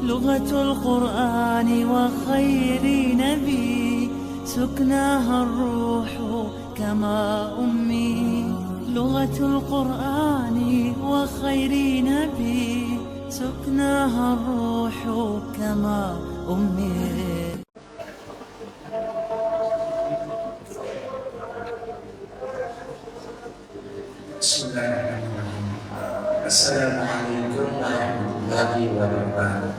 لغة القرآن وخير نبي سكناها الروح كما أمي. لغة القرآن وخير نبي سكناها الروح كما أمي. Bismillahirrahmanirrahim. Assalamualaikum warahmatullahi wabarakatuh.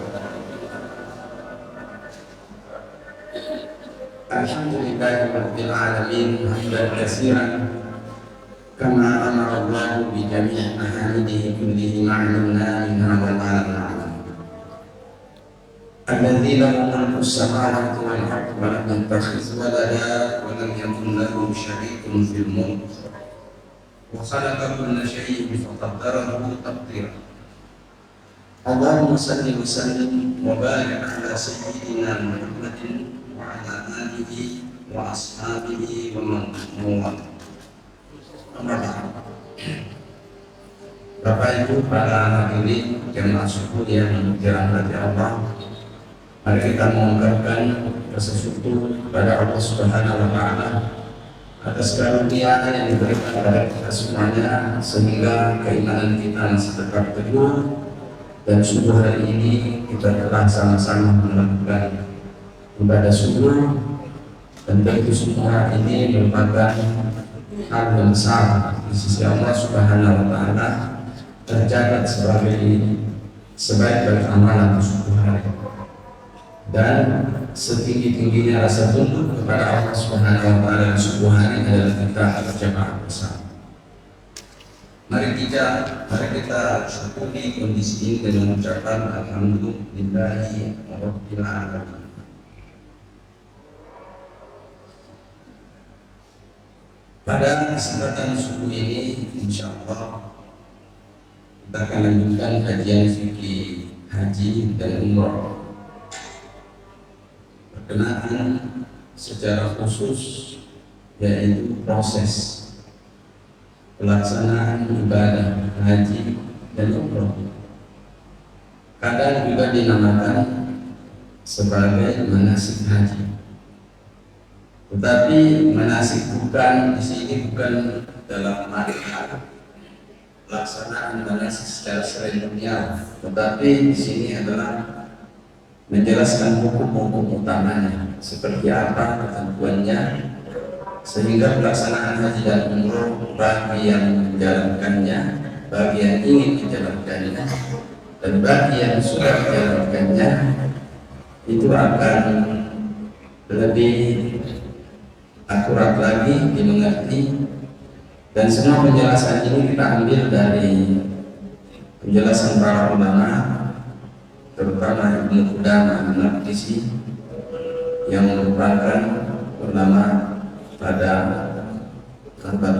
Alhamdulillahirabbil alamin hamdan katsiran kama amara Allah bi jami'i mahamidihi kullihi ma'lumna minha wa ma'lam. Alladzi lahu mulku as-samawati wal ardi wa lam yattakhidh walada wa lam yakun lahu syarikun fil mulk. وخلق كل شيء فقدره تقديرا. اللهم صل وسلم وبارك على سيدنا محمد وعلى آله وأصحابه ومن والاه. Amma ba'd. Bapak Ibu para hadirin jemaah subuh yang dirahmati Allah, mari kita mengungkapkan rasa syukur kepada Allah Subhanahu wa Ta'ala atas karunia yang diberikan kepada kita semuanya, sehingga keimanan kita masih tetap teguh, dan subuh hari ini kita telah sama-sama melakukan ibadah subuh, dan tentu semua ini merupakan hal yang besar di sisi Allah Subhanahu wa Ta'ala, tercatat sebagai sebaik-baik amalan subuh hari. Dan setinggi-tingginya rasa tunduk kepada Allah Subhanahu wa Ta'ala subuh hari adalah kita berjamaah bersama. Mari kita syukuri kondisi ini dengan mengucapkan alhamdulillahi rabbil alamin. Pada kesempatan subuh ini, insyaallah kita akan lanjutkan kajian fikih haji dan umrah berkenaan secara khusus, yaitu proses pelaksanaan ibadah haji dan umrah. Kadang juga dinamakan sebagai manasik haji. Tetapi manasik bukan di sini bukan dalam makna pelaksanaan manasik secara seremonial, tetapi di sini adalah menjelaskan hukum-hukum utamanya, seperti apa ketentuannya, sehingga pelaksanaan haji dan umroh bagi yang menjalankannya, bagi yang ingin menjalankannya, dan bagi yang sudah menjalankannya itu akan lebih akurat lagi dimengerti. Dan semua penjelasan ini kita ambil dari penjelasan para ulama, terutama Ibnu Qudamah Al-Maqdisi yang merupakan ulama pada abad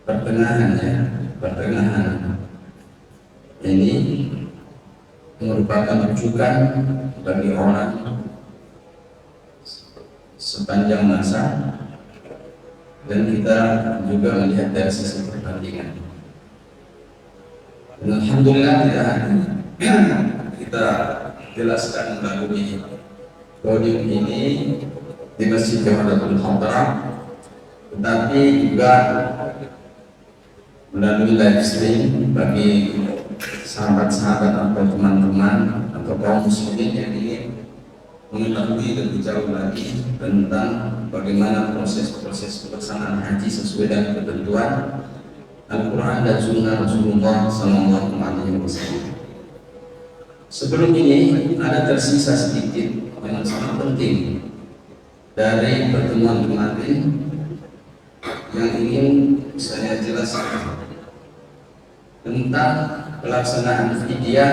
pertengahan ini merupakan rujukan bagi orang sepanjang masa, dan kita juga melihat dari sisi perbandingan. Dan alhamdulillah kita jelaskan melalui podium ini di Masjid Jawharatul Hadrah, tetapi juga melalui live stream bagi sahabat-sahabat atau teman-teman atau kaum muslimin yang ingin mengetahui lebih jauh lagi tentang bagaimana proses-proses pelaksanaan haji sesuai dengan ketentuan Al-Quran dan Sunnah Rasulullah Sallallahu Alaihi Wasallam. Sebelum ini ada tersisa sedikit yang sangat penting dari pertemuan kemarin yang ingin saya jelaskan tentang pelaksanaan fidyah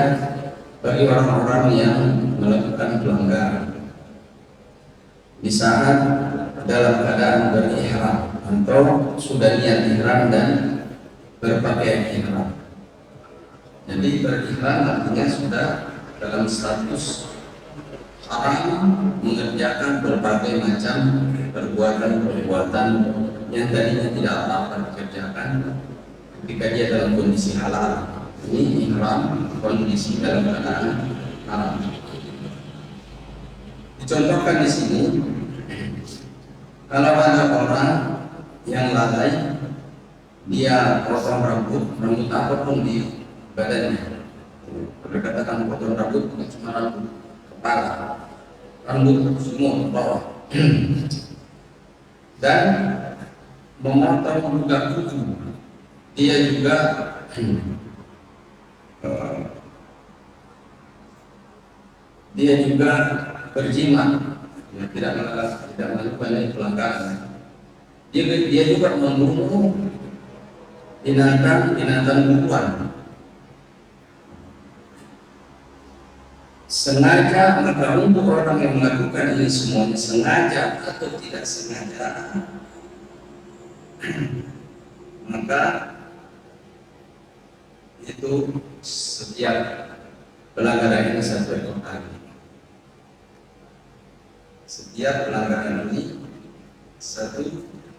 bagi orang-orang yang melakukan pelanggaran di saat dalam keadaan berihram atau sudah niat ihram dan berpakaian ihram. Jadi berihram artinya sudah dalam status haram mengerjakan berbagai macam perbuatan-perbuatan yang tadinya tidak apa-apa dikerjakan ketika dia dalam kondisi halal. Ini ihram kondisi dalam keadaan haram. Dicontohkan di sini, kalau ada orang yang lalai, dia potong rambut apapun di badannya. Dikatakan potong rambut bukan cuma rambut kepala, rambut semua ke bawah. Dan memotong juga kuku. Dia juga berjima, tidak melakukan pelanggaran. Dia juga membunuh binatang buruan. Sengaja, maka untuk orang yang melakukan ini semuanya sengaja atau tidak sengaja, maka itu setiap pelanggaran ini satu ekor kambing. Setiap pelanggaran ini satu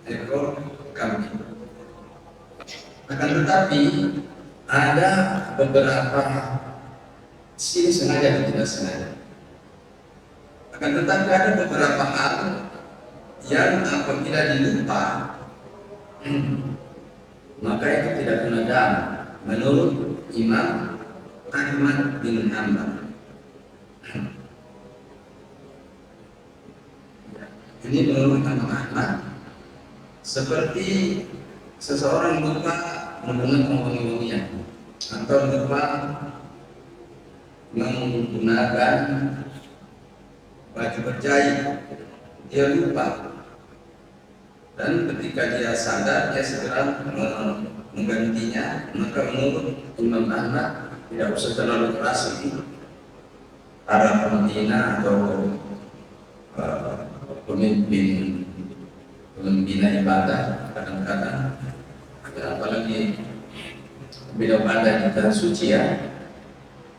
ekor kambing. Akan tetapi ada beberapa sini sengaja atau tidak sengaja. Akan tetapi ada beberapa hal yang apabila dilupa maka itu tidak kena dam menurut Imam Ahmad bin Hanbal. Ini menurut Imam Ahmad, seperti seseorang lupa menggunakan wangi-wangian atau lupa menggunakan baju berjahit, dia lupa, dan ketika dia sadar dia segera menggantinya, maka menurut Imam Ahmad tidak usah terlalu keras ini para pembina atau pembina ibadah. Kadang-kadang apalagi bila pada kita suci ya,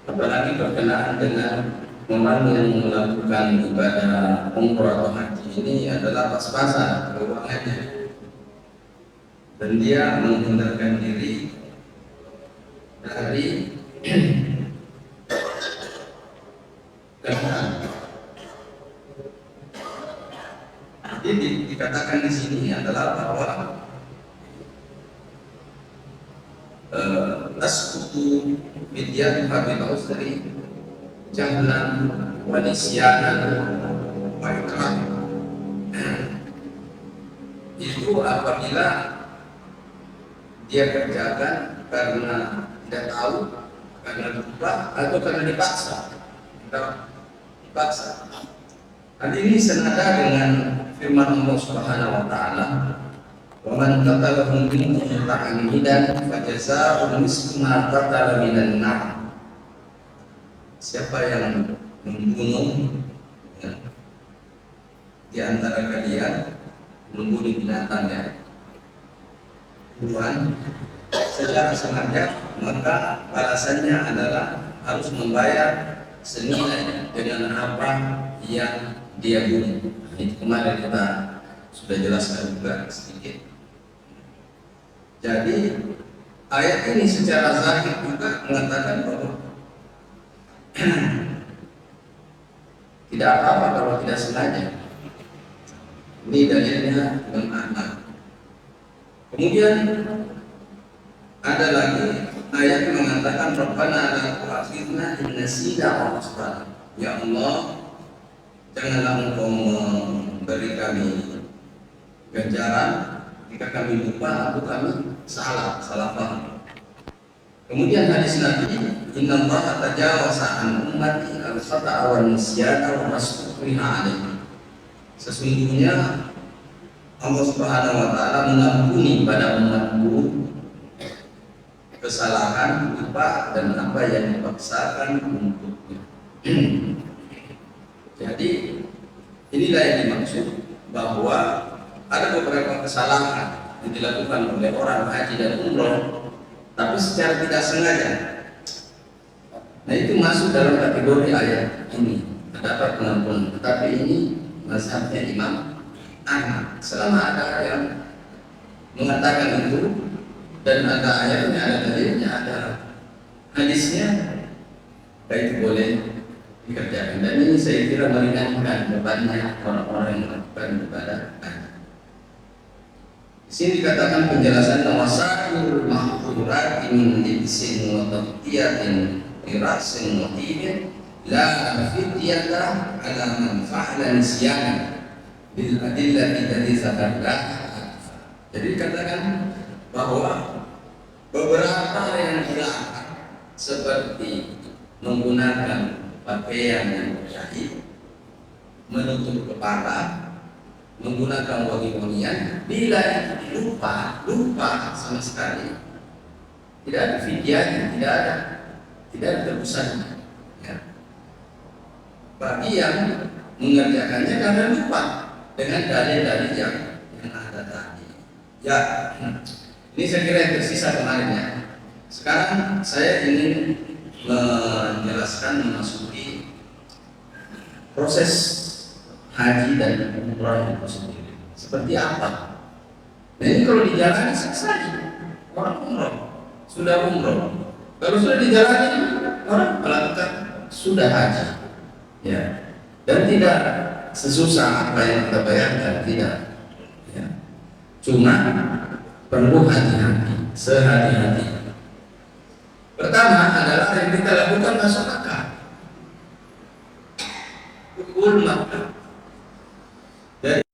apalagi berkenaan dengan orang yang melakukan ibadah umroh atau haji ini adalah pas-pasan keuangannya, dan dia menghindarkan diri dari kehancuran. Jadi dikatakan di sini adalah bahwa tasqutu bidyat habil usri jahlan wa nisyanan wa ikram. Itu apabila dia kerjakan karena tidak tahu, karena lupa, atau karena dipaksa. Hal ini senada dengan firman Allah Subhanahu wa taala, "Wa man qatalahu minkum muta'ammidan fajazaa'un mislu ma qatala minan na'am." Siapa yang membunuh di antara kalian, membunuh binatang ya buruan secara sengaja, maka balasannya adalah harus membayar senilai dengan apa yang dia bunuh. Itu kemarin kita sudah jelaskan juga sedikit. Jadi ayat ini secara zahir juga mengatakan bahwa tidak apa-apa kalau tidak sengaja. Ini dalilnya Imam Ahmad. Kemudian ada lagi ayat yang mengatakan Rabbana la tu'akhidna in nasina aw akhtana. Ya Allah, janganlah Engkau memberi kami ganjaran jika kami lupa atau kami salah paham. Kemudian hadis Nabi, Inna Allah tajawaza an ummati al-khata'a wa nisyana wa mastukriha alaihi. Sesungguhnya Allah Subhanahu wa taala mengampuni pada umatku kesalahan, lupa, dan apa yang dipaksakan untuknya. Jadi inilah yang dimaksud bahwa ada beberapa kesalahan yang dilakukan oleh orang haji dan umroh, tapi secara tidak sengaja. Nah, itu masuk dalam kategori ayat ini, terdapat pengampunan. Tetapi ini mazhabnya Imam Ahmad. Selama ada yang mengatakan itu dan ada ayatnya, ada dalilnya, ada hadisnya itu boleh dikerjakan, dan ini saya kira meringankan bebannya orang-orang yang melakukan ibadah. Di sini dikatakan penjelasan wasail mahdurat min libsin wa taqtiyatin birasin wa tibin la fidyata ala man fa'ala nisyanan bil adillati allati zakarna. Jadi dikatakan bahwa beberapa yang dilarang seperti menggunakan pakaian yang berjahit, menutup kepala, menggunakan wangi-wangian, bila itu lupa sama sekali, tidak ada fidyahnya, tidak ada tebusannya. Ya. Bagi yang mengerjakannya karena lupa dengan dalil-dalil yang ada tadi. Ya, ini saya kira yang tersisa kemarin ya. Sekarang saya ingin menjelaskan memasuki proses haji dan umrah itu sendiri seperti apa. Nah ini kalau dijalani selesai, orang umrah sudah umrah. Kalau sudah dijalani, orang melakukan sudah haji, ya. Dan tidak sesusah apa yang kita bayangkan, tidak. Ya. Cuma perlu hati-hati, sehati-hati. Pertama adalah yang kita lakukan masuk akal. Ukul Makkah. Dari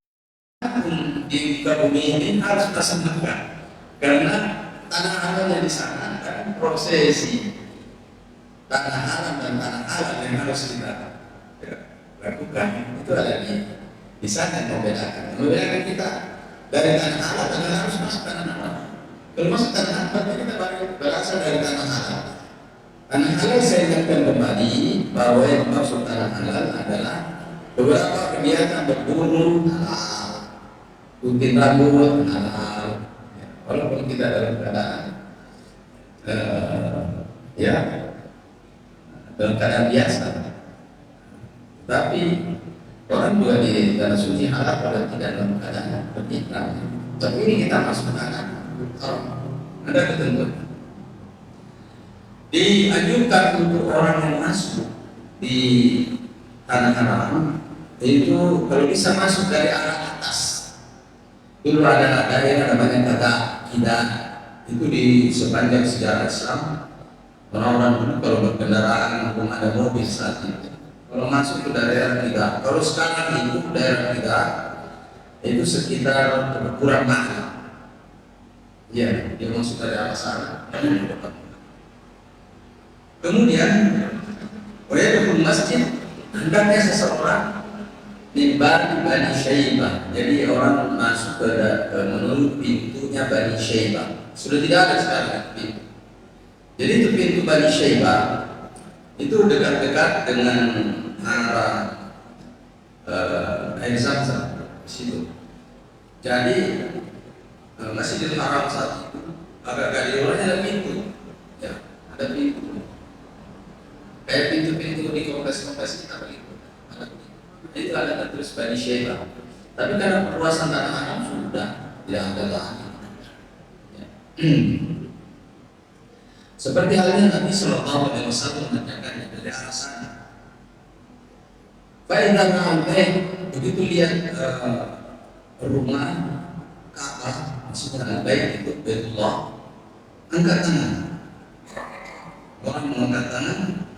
di bumi ini harus masuk Makkah, karena tanah haramnya di sana kan prosesi tanah haram dan tanah halal yang harus kita lakukan itu ada di sana yang membedakan kita dari tanah halal dan harus masuk tanah haram. Kalau masuk tanah halal kita berasal dari tanah halal. Tanah halal saya ingatkan kembali bahwa yang maksud tanah halal adalah beberapa kegiatan berburu halal, gunting rambut halal, ya, walaupun kita dalam keadaan ya dalam keadaan biasa, tapi orang juga di tanah suci halal pada tidak dalam keadaan berihram. Tapi ini kita masuk tanah haram, ada ketentuan. Dianjurkan untuk orang yang masuk di tanah haram itu kalau bisa masuk dari arah atas. Dulu ada yang namanya kata Kidah, itu di sepanjang sejarah Islam orang-orang dulu kalau berkendaraan belum ada mobil saat itu, kalau masuk ke daerah Kidah. Kalau sekarang itu daerah Kidah itu sekitar kurang mahal. Ya, dia masuk dari arah sana. Kemudian, wayadkhul masjid, hendaknya seseorang mimbar Bani Syaibah. Jadi orang masuk ke menurut pintunya Bani Syaibah. Sudah tidak ada sekarang pintu. Jadi itu pintu Bani Syaibah itu dekat-dekat dengan arah air Zamzam situ. Jadi Masjidil Haram saat itu agak-agak di luarnya ada pintu, ya, ada pintu. Kayak pintu-pintu di kompleks-kompleks kita begitu. Itu ada terus Bani Syaibah. Tapi karena perluasan tanah haram sudah tidak ada lagi. Ya. Seperti halnya Nabi Sallallahu Alaihi Wasallam mengatakan dari arah sana. Faedah nanti begitu lihat rumah Ka'bah, maksudnya baik itu Baitullah, angkat tangan. Orang mengangkat tangan,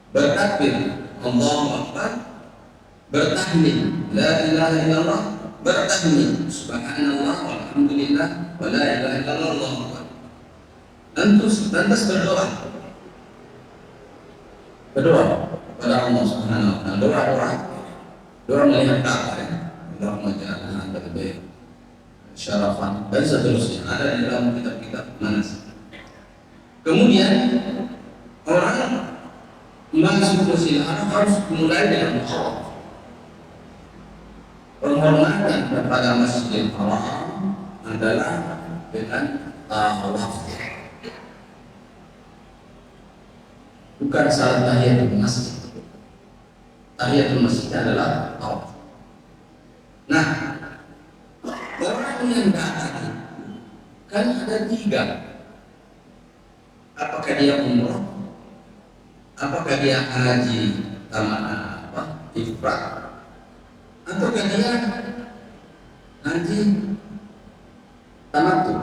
bertakbir Allahu Akbar, bertahlil la ilaha illallah, bertahmid subhanallah walhamdulillah wa la ilaha illallah Allahu Akbar. Lantas berdoa pada Allah Subhanahu wa taala. Doa melihat Ka'bah ya. Allahumma ja'alna al-bayt syarafan dan seterusnya ada di dalam kitab-kitab manasik. Kemudian orang masuk Masjidil Haram harus mulai dengan tawaf. Penghormatan kepada Masjidil Haram adalah dengan tawaf. Bukan salat tahiyatul masjid. Tahiyatul masjid adalah tawaf. Nah, orang yang datang kan ada tiga. Apakah Apakah dia haji tamat apa? Ifrat, ataukah dia haji tamattu?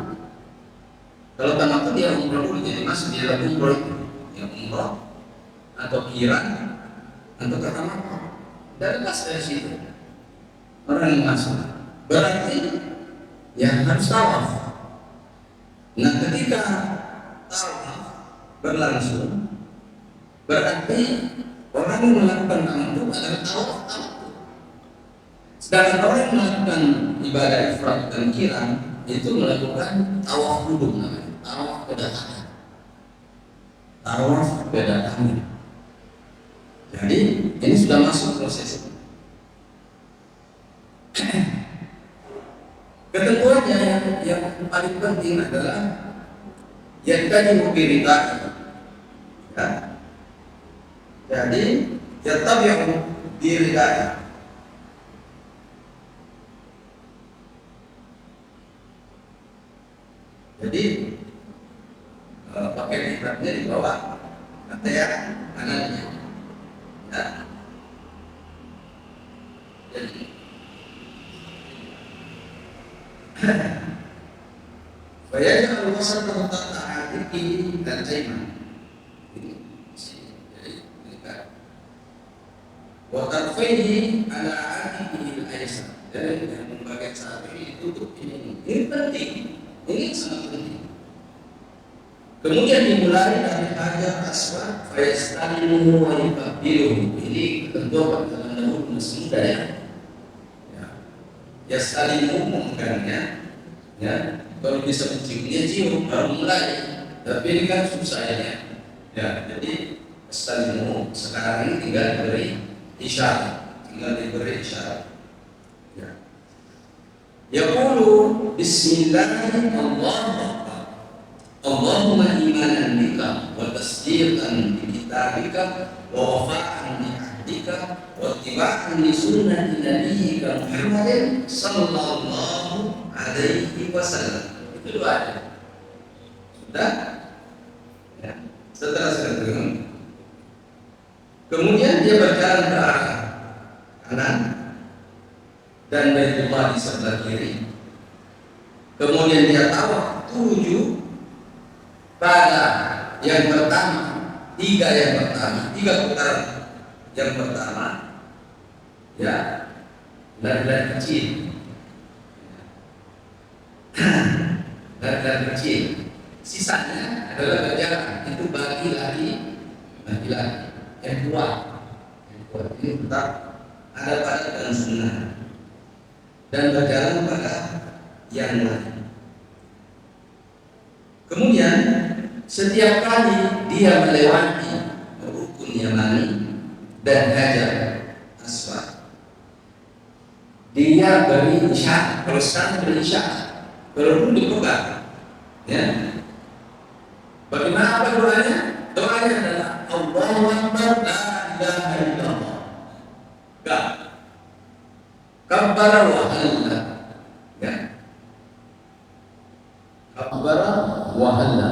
Kalau tamattu dia umroh dulu, jadi masih dia lagi umroh itu, ya umroh atau kiran atau tamattu. Dan lepas dari situ orang yang masuk berarti ya harus tawaf. Nah ketika tawaf berlangsung berarti orang yang melakukan tamattu adalah tawaf tamattu. Sedangkan orang yang melakukan ibadah ifrat dan kiran itu melakukan tawaf qudum, namanya tawaf kedatangan. Tawaf kedatangan. Jadi ini sudah masuk proses. Ketentuannya yang paling penting adalah yang tadi mobilitas. Ya. Jadi yattabi'u biridai. Jadi pakai ikratnya di bawah kata ya kanannya. Ya. Jadi bayar urusan tentang hati dan iman. Watarfihi ala hatihi al-aysar. Jadi yang bagian saat ini tutup ini penting. Ini sangat penting. Kemudian dimulai dari hajar aswad, fayastalimu wa yukabbiruhu. Ini ketentuan dalam dahulu muda ya. Yastalimu memegangnya, ya. Kalau bisa menciumnya cium baru mulai. Tapi ini kan susah ya. Jadi yastalimu sekarang ini tinggal diberi isyarat, Ya. Yaqulu Bismillahirrahmanirrahim. Allahumma imanan bika wa tasdiqan bi kitabika wa wafa'an bi ahdika wa ittiba'an li sunnati nabiyyika Muhammadin sallallahu alaihi wasallam. Itu doa. Sudah? Ya. Setelah sekalian. Kemudian dia berjalan ke arah kanan dan Baitullah di sebelah kiri. Kemudian dia tawaf 7 pada yang pertama, 3 putaran. Yang pertama, ya, lari-lari kecil, lari-lari kecil. Sisanya adalah berjalan. Itu bagi lari yang kuat. Ini tetap ada pada dan sunnah dan berjalan pada yang lain. Kemudian setiap kali dia melewati rukun yamani dan hajar aswad, dia beri isyarat. Kalau sekarang beri isyarat, kalau dulu dipegang, ya. Bagaimana apa doanya? Doanya adalah Allahu Akbar, la ilaha illallah. Kabbara wa halla, ya. Kabbara wa halla.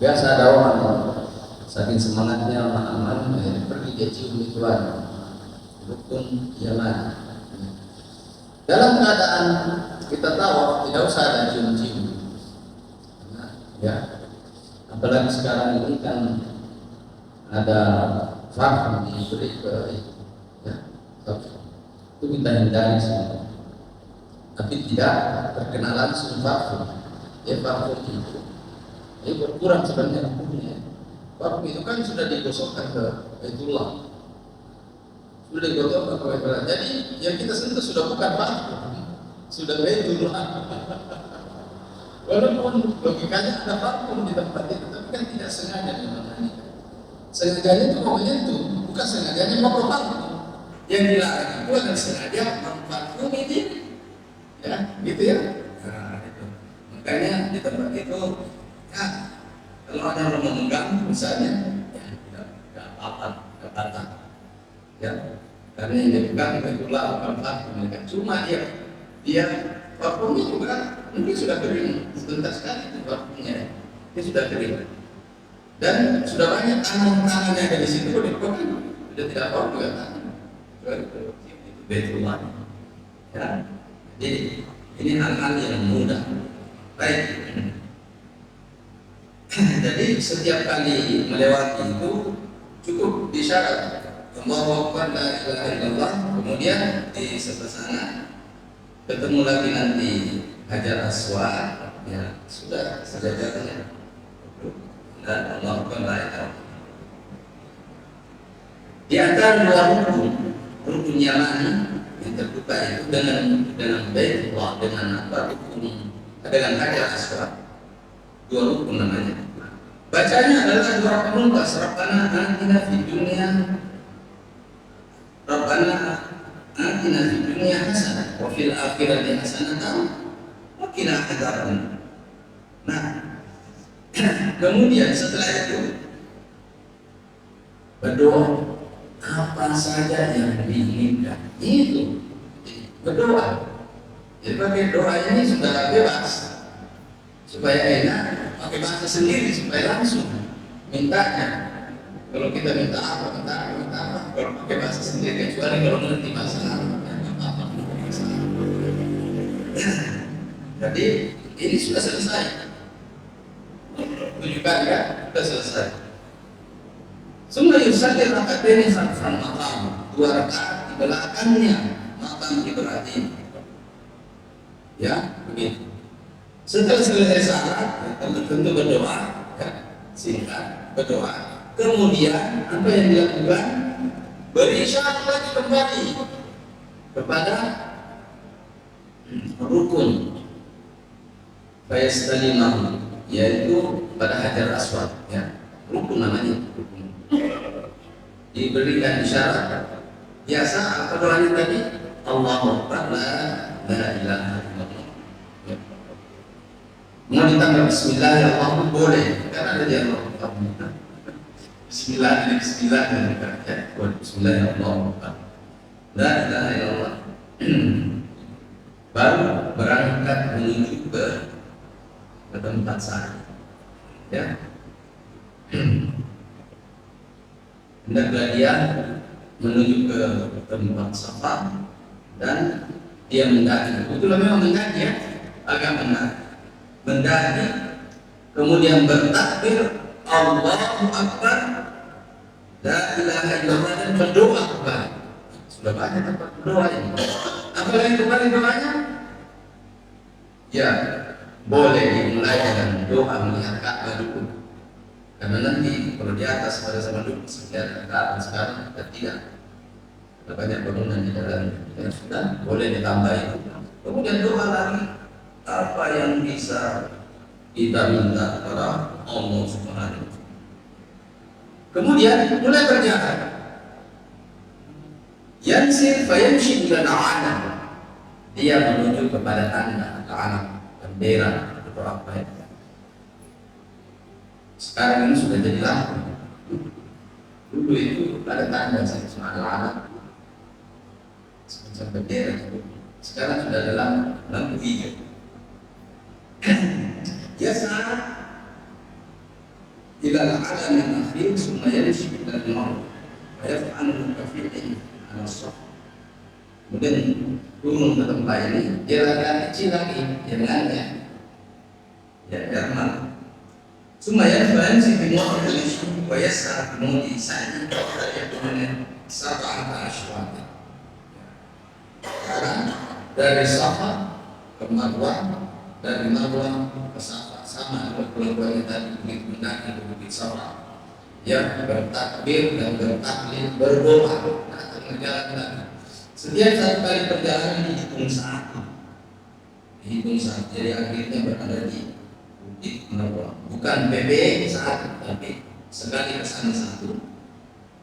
Biasa ada orang saking semangatnya aman pergi dia cium ituan rukun Yaman. Dalam keadaan kita tahu tidak usah ada cium-cium, ya. Apalagi sekarang ini kan ada faham diberi ke ya, itu kita hindari semua. Tapi tidak terkenal langsung faham. Ya faham itu. Ini berkurang sebenarnya hukumnya. Faham itu kan sudah digosokkan ke Baitullah. Sudah digosokkan ke Baitullah. Jadi yang kita sentuh sudah bukan faham, sudah Baitullah. Walaupun logikanya ada vakum di tempat itu, tapi kan tidak sengaja dilakukan. Sengajanya itu mau menyentuh, bukan sengajanya mau vakum. Yang dilarang itu adalah sengaja memvakum ini, ya, gitu ya. Nah, itu. Makanya di tempat itu, ya, kalau ada orang memegang, misalnya, ya, tidak apa-apa, ya. Karena yang dipegang itulah bukan vakum, cuma dia vakumnya juga. Mungkin sudah kering, sebentar sekali itu vakumnya, dia sudah kering. Dan sudah banyak tangan-tangan yang ada di situ kok dipakai, sudah tidak apa juga tangan. Itu Baitullah. Ya. Jadi ini hal-hal yang mudah. Baik. Jadi setiap kali melewati itu cukup disyarat Allahu Akbar la ilaha illallah, kemudian di sebelah sana ketemu lagi nanti Hajar Aswad, ya sudah sejajarnya. Dan Allahu Akbar la ilaha illallah. Di antara dua rukun Yamani yang terbuka itu dengan Baitullah, dengan apa rukun, dengan Hajar Aswad. Dua rukun namanya. Bacanya adalah doa pemungkas, Rabbana atina fid dunya hasanah wa fil akhirati hasanah wa qina adzabannar. Nah, kemudian setelah itu berdoa apa saja yang diinginkan. Itu berdoa. Jadi pakai doa ini sudah bebas supaya enak. Pakai bahasa sendiri supaya langsung mintanya. Kalau kita minta apa. Kalau pakai bahasa sendiri, kecuali kalau nanti bahasa Arab, apa. Jadi ini sudah selesai. Tunjukkan ya, sudah selesai. Semua yusalli rakataini khalfal maqam, 2 rakaat di belakangnya maqam Ibrahim. Ya, begitu. Setelah selesai salat, tentu berdoa, ya, singkat berdoa. Kemudian apa yang dilakukan? Berisyarat lagi kembali kepada rukun Fayastalimahu, yaitu pada Hajar Aswad, ya. Rukun namanya. Diberikan isyarat. Biasa apa doanya tadi? Allahu Akbar la ilaha illallah. Mau ditambah Bismillah ya Allah boleh, karena ada yang Bismillah dan Bismillah ya Allah. La ilaha illallah. Baru berangkat menuju ke tempat sana. Ya. Hendaklah dia menuju ke tempat Safa dan dia mendaki. Itulah memang mendaki, ya, agak mendaki, kemudian bertakbir Allahu Akbar la ilaha illallah dan berdoa kembali. Sudah banyak tempat berdoa ini. Apa yang kembali doanya? Ya, boleh dimulai dengan doa melihat Ka'bah dulu. Karena nanti kalau di atas pada zaman dulu sekian Ka'bah, sekarang kita tidak. Ada banyak bangunan di dalam, yang sudah boleh ditambah itu. Kemudian doa lagi apa yang bisa kita minta kepada Allah Subhanahu. Kemudian mulai berjalan. Yansir fayamshi ila al-'alam. Dia menuju kepada tanda al-'alam, bendera atau apa ya. Sekarang ini sudah jadi lampu. Dulu itu ada tanda sama al-'alam, semacam bendera. Sekarang sudah ada lampu hijau. Yas'a ila al-'alam al-akhir thumma yamshi ila al-mawt wa yaf'alu kafi'in ala as-saf. Kemudian turun ke tempat ini, dia agak kecil lagi jalannya, ya karena thumma yamshi bil mawt wa yas'a bil mawt sa'id kemudian sab'ata ashwat. Dari Safa ke Marwah, dari Marwah ke Safa, sama dengan keluarganya tadi, begitu mendaki ke Bukit Safa, ya bertakbir dan bertahlil, berdoa, akan berjalan. Setiap satu kali perjalanan dihitung satu, jadi akhirnya berada di Bukit Marwah. Bukan PB satu, tapi sekali ke sana satu,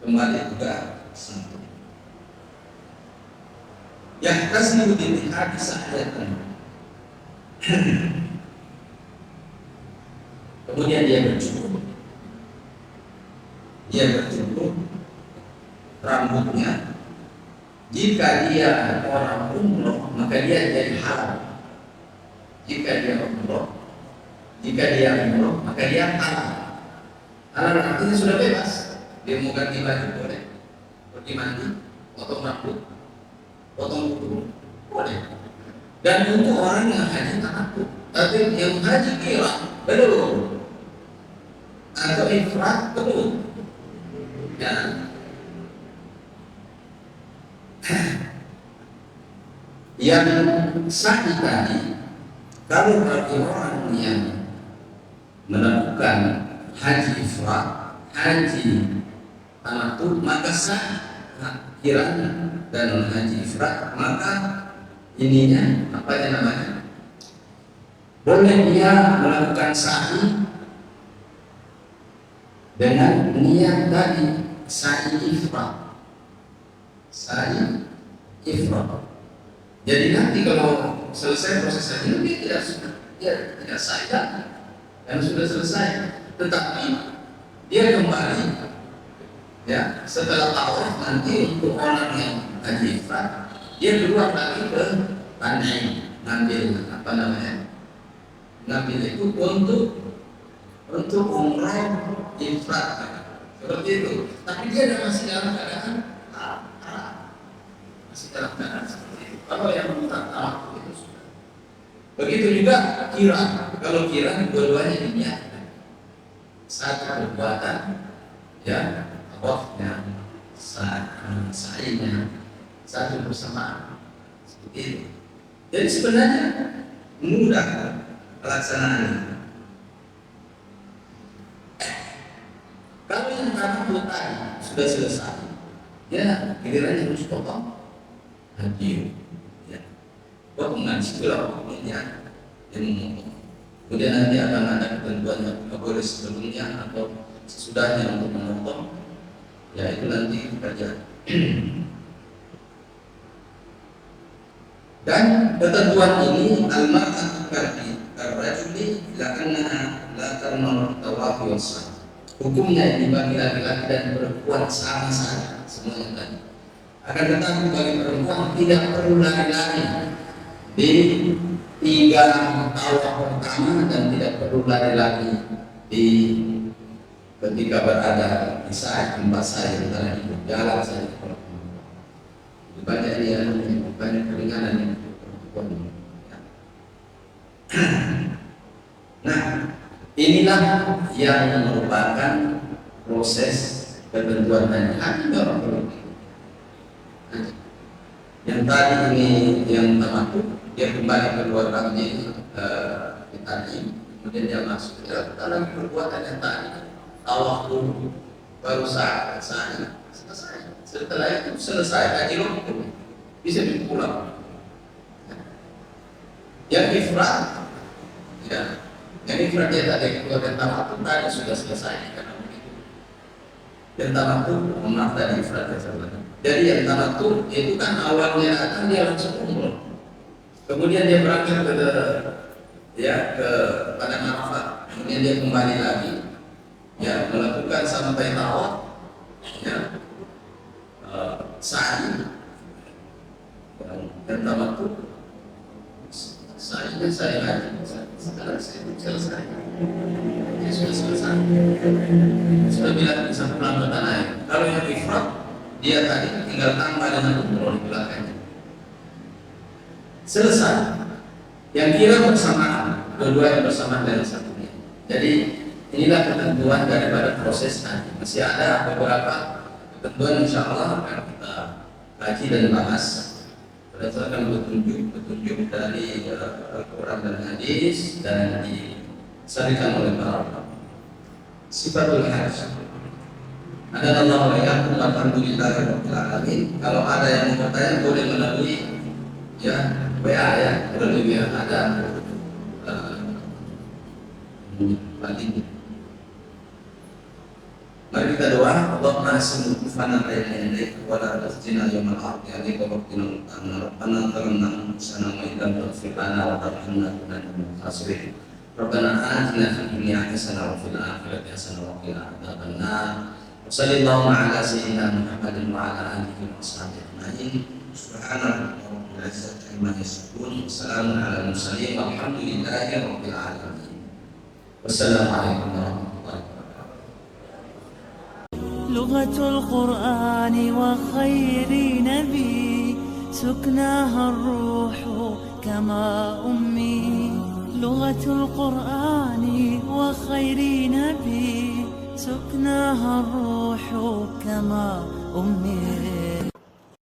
kembali juga satu. Yang kasih di hadis sahihatan. Kemudian dia bercukur rambutnya. Jika dia orang umroh, maka dia jadi halal. Jika dia umroh, maka dia halal. Halal artinya sudah bebas. Dia mau ganti baju boleh, pergi mandi, potong rambut, potong kuku boleh. Dan untuk orang yang haji tamattu, tapi yang haji kira belum, atau ifrat belum. Ya. Yang sa'i tadi, kalau bagi orang yang melakukan haji ifrat, haji tamattu, maka sah kiraan dan haji ifrat, maka ininya apa namanya? Boleh dia melakukan sa'i dengan niat tadi sa'i ifrat. Sa'i ifrat. Jadi nanti kalau selesai proses haji dia tidak sa'i lagi, karena sudah selesai. Tetapi dia kembali, ya, setelah tawaf nanti untuk orang yang haji ifrat, dia keluar lagi ke Tan'im, ngambil apa namanya? Ngambil itu untuk umrah ifrat, seperti itu. Tapi dia masih dalam keadaan haram, masih dalam keadaan seperti itu. Kalau yang tamattu itu sudah. Begitu juga kira. Kalau kira dua-duanya diniatkan. Satu perbuatan, ya, tawafnya, sa'inya, satu bersamaan. Seperti itu. Jadi sebenarnya mudah pelaksanaannya. Kalau yang tamattu tadi sudah selesai, ya gilirannya harus potong haji, ya, potongan sebelah hukumnya yang memotong. Kemudian nanti akan ada ketentuan yang boleh sebelumnya atau sesudahnya untuk memotong. Ya itu nanti kerja. Dan ketentuan ini al-mar'atu karrajuli la'annaha la tarmar tawafi was. Hukumnya ini bagi laki-laki dan perempuan sama saja semuanya tadi. Akan tetapi bagi perempuan tidak perlu lari-lari di 3 tawaf pertama dan tidak perlu lari-lari di ketika berada di saat tempat saya antara di jalan saja. Banyak dia banyak keringanan yang perempuan. Nah, inilah yang merupakan proses ketentuan haji dalam perempuan. Yang tadi ini yang tamattu, dia kembali keluar lagi tadi, kemudian dia masuk dalam perbuatan yang tadi tawaf dulu, baru saat selesai. Setelah itu selesai haji rukun, bisa dipulang. Yang ifrat, ya, yang ifrat dia tadi keluar tamattu tadi sudah selesai karena begitu. Yang tamattu maaf tadi ifrat ya saudara. Jadi yang tamattu itu kan awalnya datang dia langsung umroh. Kemudian dia berangkat ke Padang Arafah. Kemudian dia kembali lagi, ya, melakukan sampai tawaf, ya, sa'i dan tamattu. Sa'inya saya haji setelah selesai. Ya, sudah selesai. Sudah bilang bisa pulang ke tanah air. Kalau yang ifrat, dia tadi tinggal tambah dengan umroh di belakangnya. Selesai. Yang kira bersamaan, dua-duanya bersamaan dari satunya. Jadi inilah ketentuan daripada proses haji. Masih ada beberapa ketentuan, insya Allah akan kita kaji dan bahas berdasarkan petunjuk dari Al-Quran dan hadis dan disarikan oleh para ulama. Sifatul hajj. Ada Allah wa yakum alhamdulillahirabbil alamin. Kalau ada yang mau bertanya boleh melalui, ya, WA, ya, melalui ada lagi. Mari kita doa. Allahumma hasin kufana baina yadayka wa la taftina yawmal ardi alayka wa qina rabbana zalamna anfusana wa illam taghfir lana wa tarhamna lanakunanna minal khasirin. Rabbana atina fid dunya hasanah wa fil akhirati hasanah wa qina adzabannar. Sallallahu ala sayyidina Muhammadin wa ala alihi wa sahbihi ajma'in. Subhana rabbika rabbil izzati amma yasifun. Wassalamun ala mursalin walhamdulillahi rabbil alamin. Wassalamualaikum warahmatullahi wabarakatuh. لغة القرآن وخير نبي سكناها الروح كما أمي لغة القرآن وخير نبي سكناها الروح كما أمي